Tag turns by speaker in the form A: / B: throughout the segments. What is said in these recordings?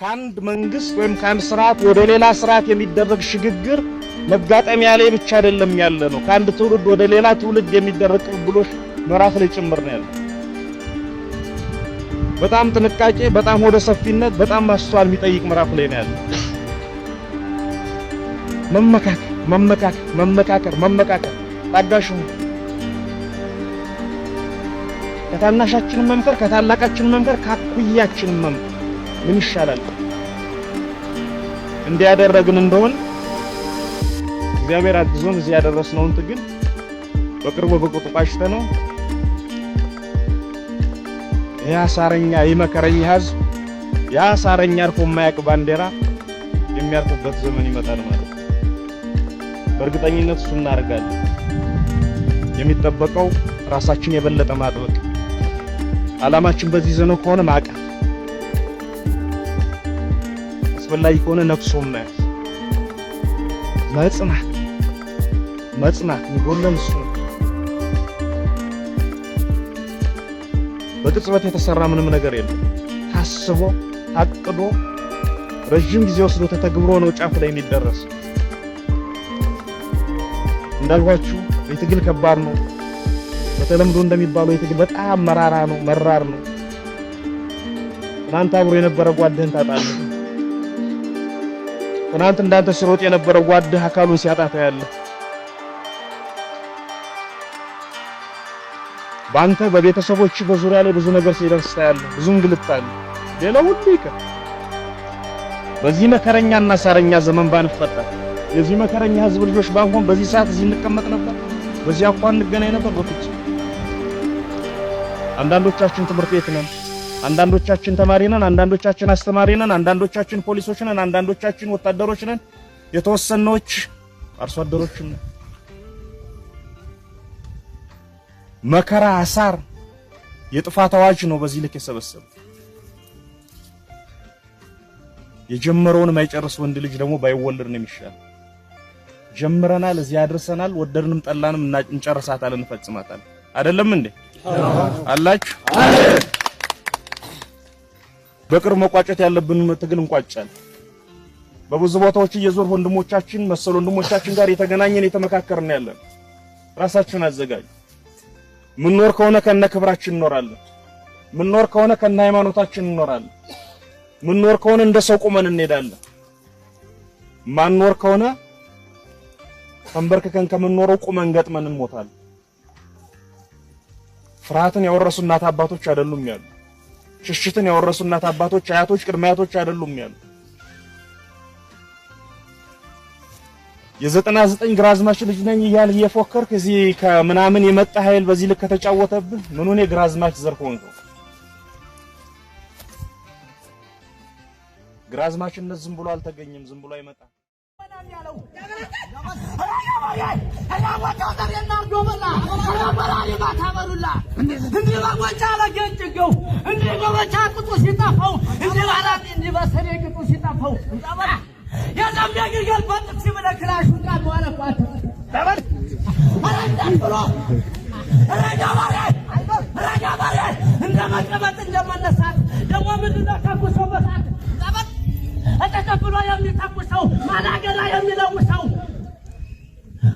A: ከአንድ መንግስት ወይም ከአንድ ስርዓት ወደ ሌላ ስርዓት የሚደረግ ሽግግር መጋጠሚያ ላይ ብቻ አይደለም ያለ ነው። ከአንድ ትውልድ ወደ ሌላ ትውልድ የሚደረግ ቅብብሎሽ ምዕራፍ ላይ ጭምር ነው ያለው። በጣም ጥንቃቄ፣ በጣም ወደ ሰፊነት፣ በጣም ማስተዋል የሚጠይቅ ምዕራፍ ላይ ነው ያለው። መመካከር ታጋሽ ሁኑ። ከታናሻችን መምከር፣ ከታላቃችን መምከር፣ ካኩያችን መምከር ምን ይሻላል? እንዲያደረግን እንደሆነ እግዚአብሔር አግዞን እዚህ ያደረስነውን ትግል በቅርቡ በቁጥቋሽተ ነው ያሳረኛ ይመከረኝ ህዝብ ያሳረኛ አርፎ የማያውቅ ባንዲራ የሚያርፍበት ዘመን ይመጣል ማለት ነው። በእርግጠኝነት እሱ እናደርጋለን። የሚጠበቀው ራሳችን የበለጠ ማጥበቅ፣ ዓላማችን በዚህ ዘመን ከሆነ ማቀፍ፣ አስፈላጊ ከሆነ ነፍሶ መያዝ፣ መጽናት የሚጎለን እሱ ነው። በቅጽበት የተሰራ ምንም ነገር የለም። ታስቦ ታቅዶ ረጅም ጊዜ ወስዶ ተተግብሮ ነው ጫፍ ላይ የሚደረስ። እንዳልኳችሁ የትግል ከባድ ነው። በተለምዶ እንደሚባለው የትግል በጣም መራር ነው። ትናንት አብሮ የነበረ ጓድህን ታጣለህ። ትናንት እንዳንተ ሲሮጥ የነበረ ጓድህ አካሉን ሲያጣ ታያለህ። ባንተ በቤተሰቦች በዙሪያ ላይ ብዙ ነገር ሲደርስ ታያለህ። ብዙ እንግልት አለ። ሌላው ሁሉ ይቀር። በዚህ መከረኛና ሳረኛ ዘመን ባንፈጠር፣ የዚህ መከረኛ ህዝብ ልጆች ባንሆን በዚህ ሰዓት እዚህ እንቀመጥ ነበር? በዚህ አኳን እንገናኝ ነበር? በፍጹም። አንዳንዶቻችን ትምህርት ቤት ነን፣ አንዳንዶቻችን ተማሪ ነን፣ አንዳንዶቻችን አስተማሪ ነን፣ አንዳንዶቻችን ፖሊሶች ነን፣ አንዳንዶቻችን ወታደሮች ነን፣ የተወሰነዎች አርሶ አደሮች ነን። መከራ አሳር የጥፋት አዋጅ ነው በዚህ ልክ የሰበሰበ። የጀመረውን የማይጨርስ ወንድ ልጅ ደግሞ ባይወለድ ነው የሚሻል። ጀምረናል፣ እዚህ አድርሰናል፣ ወደድንም ጠላንም እንጨርሳታለን፣ እንፈጽማታለን። አይደለም እንዴ? አላችሁ በቅርብ መቋጨት ያለብን ትግል እንቋጫለን። በብዙ ቦታዎች እየዞር ወንድሞቻችን መሰል ወንድሞቻችን ጋር የተገናኘን የተመካከርን ያለን። ራሳችሁን አዘጋጁ። ምንኖር ከሆነ ከነ ክብራችን እንኖራለን። ምንኖር ከሆነ ከነ ሃይማኖታችን እንኖራለን። ምንኖር ከሆነ እንደ ሰው ቁመን እንሄዳለን። ማንኖር ከሆነ ተንበርክከን ከምንኖረው ቁመን ገጥመን እንሞታለን። ፍርሃትን ያወረሱ እናት አባቶች አይደሉም ያሉ። ሽሽትን ያወረሱ እናት አባቶች፣ አያቶች፣ ቅድመ አያቶች አይደሉም ያሉ። የ99 ግራዝማች ልጅ ነኝ እያል እየፎከርክ እዚህ ከምናምን የመጣ ኃይል በዚህ ልክ ከተጫወተብህ ምኑን የግራዝማች ዘር ሆንከው? ግራዝማችነት ዝም ብሎ አልተገኘም፣ ዝም ብሎ አይመጣም።
B: ተቀብሎ የሚተኩሰው ማላገላ የሚለውሰው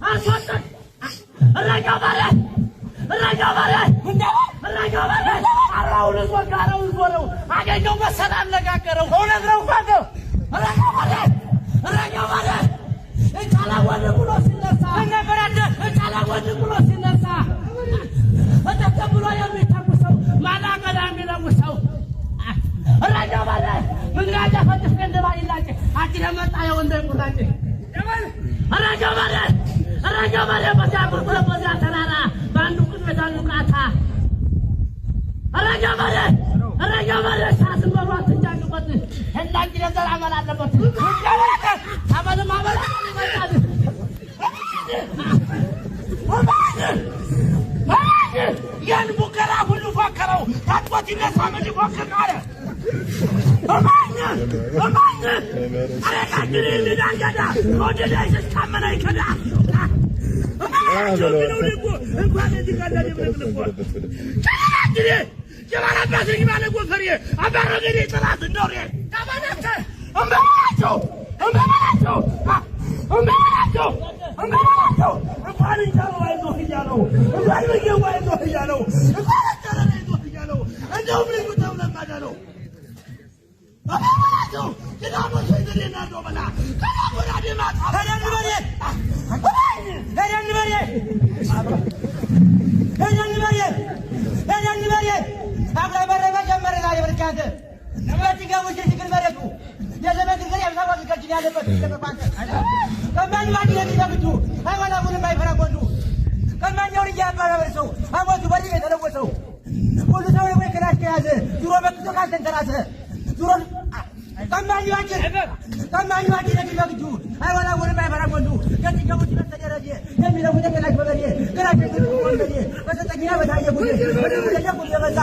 B: አስወጣ ረጋባለ አራው ለዞጋራው ዞረው አገኘው መሰል አነጋገረው እውነት ነው ፋዶ ረጋባለ እጫላ ወደ ብሎ ሲነሳ ነገራደ እጫላ ወደ ብሎ ሲነሳ ተቀብሎ የሚተኩሰው ማላገላ የሚለውሰው ረጋባለ ምንጋጃ ፈጥፍ እንደባ ይላጭ አጅ ለመጣ የወንደ ቁራጭ ረጋባለ በዚያ ጉርጉረ በዚያ ተራራ ባንዱ ቅጥታ ሉቃታ ረጋባለ ሳስን በሯት እንጃቅበት እንዳንጂ ለዘር አመል አለበት አመል ማመል ይመጣል ያን ሙከራ ሁሉ ፎከረው ታጥቦት ይነሳ ምን ይፎክር አለ የባላባት ይባለ ጎፈሬ አባረገዴ ጥላት እንደው ታባናተ እምበላቸው እንኳን እንጀራ አይዞህ እያለው እንኳን ምግብ አይዞህ እያለው እንኳን እንጀራ አይዞህ እያለው እንደውም ልዩ ተብለማዳ ነው አባባላቸው የዳሞች እንደና ነው በላ ከዳሞራ ደማት ሄደን በሬ አብራ በረባ ጀመረ ላይ በርካተ ነበት ገቡሽ ትግል በረቱ የዘመን ግርግር ያብዛው ከጅን ያለበት ተቀባንተ ከማን ማን የሚያብቱ አይዋላ ሁሉ ማይፈራ ቆንዱ ከማን ነው ያባረሰው አሞቱ በዚህ የተለወሰው ሁሉ ሰው ወይ ክላሽ ከያዘ ዙሮ በቅቶ ካልተንተራሰ ዙሮ ከማን ያንቺ የሚያብቱ አይዋላ ሁሉ ማይፈራ ቆንዱ ከጥቂቶች ተደረጀ የሚለው ተከላሽ በበሬ ክላሽ ወንበሬ በተጠቂያ በታየ ጉዴ ወደ ጉዴ በዛ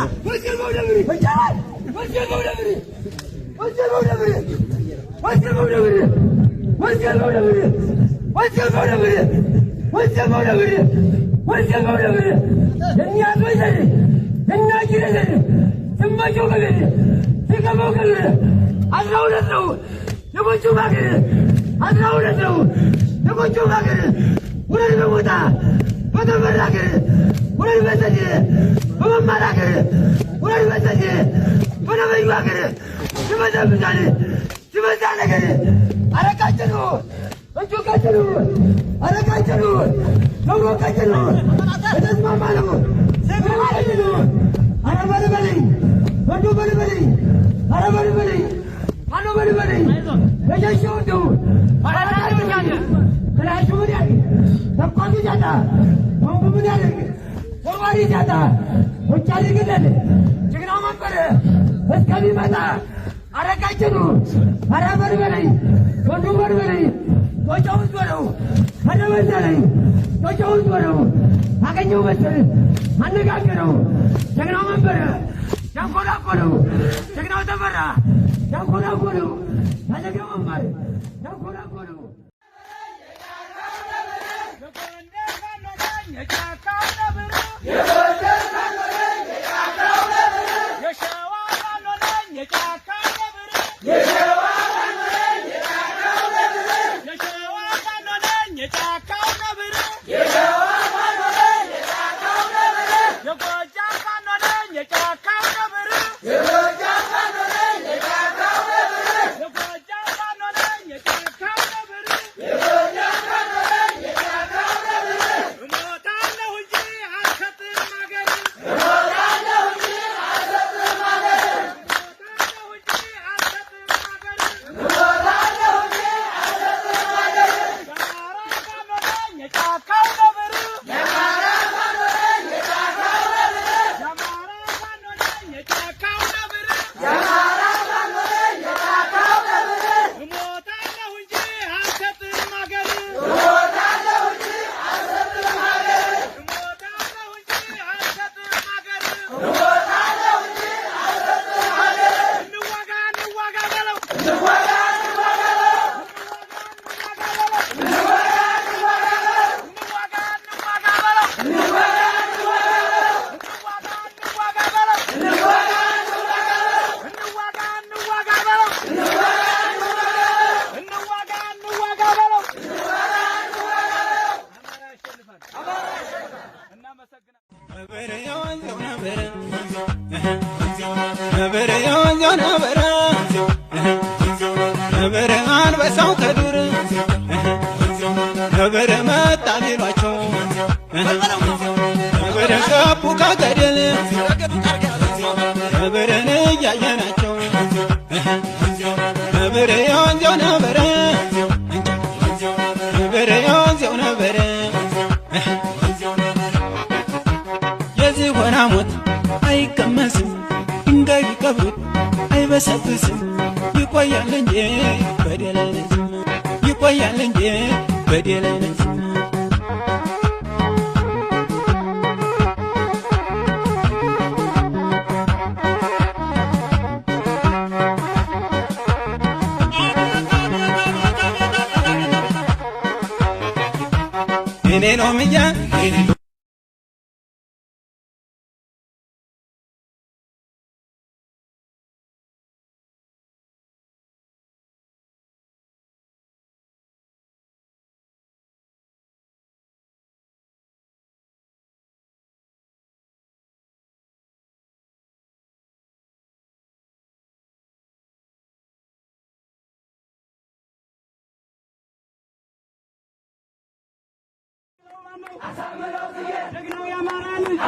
B: ጀግናው የአማራ ልጅ